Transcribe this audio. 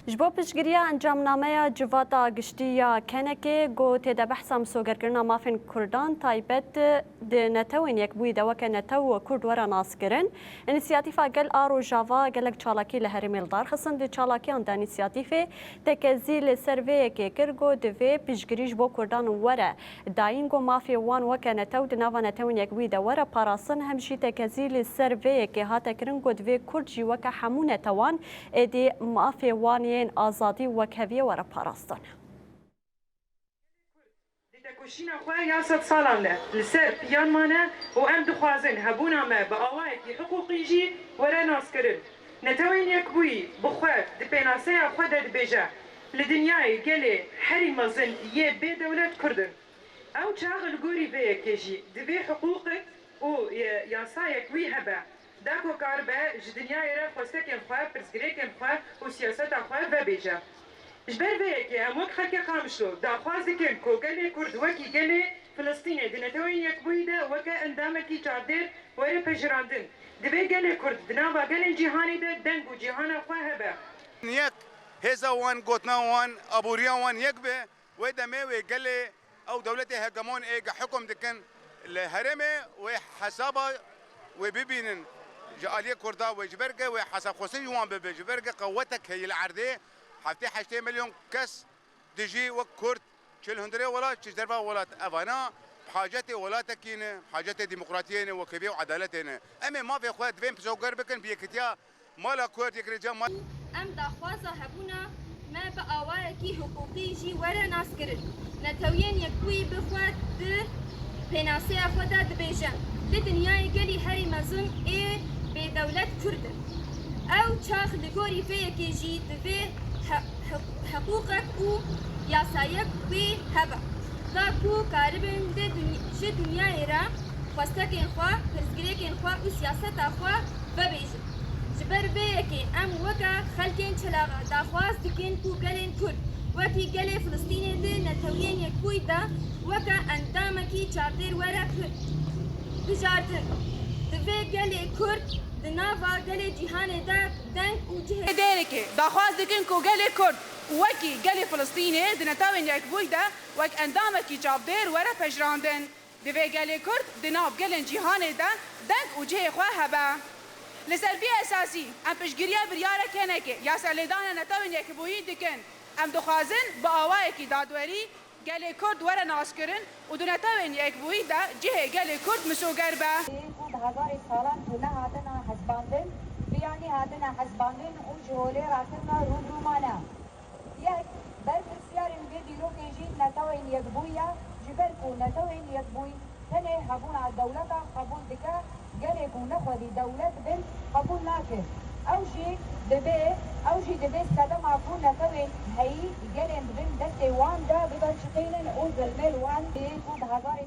جبو پشگیری انجامنامه جواتا گشتیا کنکه گو تیدا بحثا مسوگرگرنا مافین کردان تایبت ده نتوین یک بوی دوکه نتو کرد ورا ناس کرن انیسیاتیفا گل آرو جاوا گلک چالاکی لهرمیل دار خصن ده چالاکیان ده انیسیاتیفه تکزی لسروی که کرگو دوی پشگیری جبو کردان ورا داین گو مافی وان وکه نتو ده نوا نتوین یک بوی دورا پاراسن همشی تکزی لسروی که هاتا کرن گو دوی کرد جی وکه همون توان ادی مافی وانی آزادی و کهویه وره پاراستن. دکوشینا خواه یا 100 سالان له لسر پیان مانه و ام دخوازن هبونا ما با آوائکی حقوقی جی وره ناس کرن. نتوین یک بوی بخواه دپیناسه خواه دبیجه لدنیای گلی حری مزن یه به دولت کردن. او چاغل گوری به یکیجی دوی حقوقت و یاسای کوی هبه. داکو کاربه جدنیای را خواستکن خواه پرسگریکن خواه و سیاست خواه ببیجه. جبر ویکی اموک خلک خامشلو داخوازی کن کو گلی کرد وکی گلی فلسطینی دنتوین یک بویده وکه اندامکی چادر وره پجراندن دوی گلی کرد دناوا گلی جیهانی ده دنگو جیهان خواه به یک هزا وان گوتنا وان ابوریا وان یک به و دمه و گلی او دولت هجمون ایگ حکم دکن الهرمه و حسابا و ببینن جاليه كردا وجبرقه وحسب خصوصي يوان بجبرقه قوتك هي العرضيه حتى 8 مليون كس دجي وكرد شل هندري ولا تشدربا ولا افانا بحاجتي ولا تكين حاجتي ديمقراطيه وكبيه وعدالتنا اما ما في اخوات فين بزوجر بكن بيكتيا مالا كرد يكرجا ما ام داخوازه هبونا ما بقوايكي حقوقي جي ورا ناس كرن نتوين يكوي بخوات د بناسيه خدا دبيجن لدنياي قالي هاري مازن ايه بدولة كردن او تشاخ لكوري فيكي جي دفي حقوقك و ياسايك وي هبا داكو كاربن دي دنياي را خواستكين خوا پرزگريكين خوا و سياست خوا ببيجن جبر بيكي ام وكا خلقين چلاغا داخواز دكين كو قلين كرد وكي قلي فلسطيني دي نتوين يكوي دا وكا اندامكي چاردير ورا كرد بجاردن دوی گلی کرد دناوا گلی جهان دا دنگ و جه دیرکی داخواز دکن کو گلی کرد وکی گلی فلسطینی دنتاوین یک بویده وک اندامکی چابدیر وره پجراندن دوی گلی کرد دناو گلن جهان دا دنگ و جه خواه هبه لسربی اساسی ام پشگیریه بریاره کنه که یا سلیدان نتاوین یک بویی دکن ام دخوازن با آوائکی دادوری گلی کرد وره ناس کرن و دنتاوین یک بویده جه گلی کرد مسوگر به هزار سالان تونه هاتنا حزباندن بیانی هاتنا حزباندن و جهولی راتنا رومانا یک بر بسیارن به دیرو کجید نتوین یک بویا جبرکو نتوین یک بوی تنه هبون على دولتا قبول دکا گلی کو نخودی دولت بن قبول ناکر اوجی دبی استدام اکو نتوین هی گلن بن دسته وان دا ببرشقینن او ظلمل وان بیکو هزار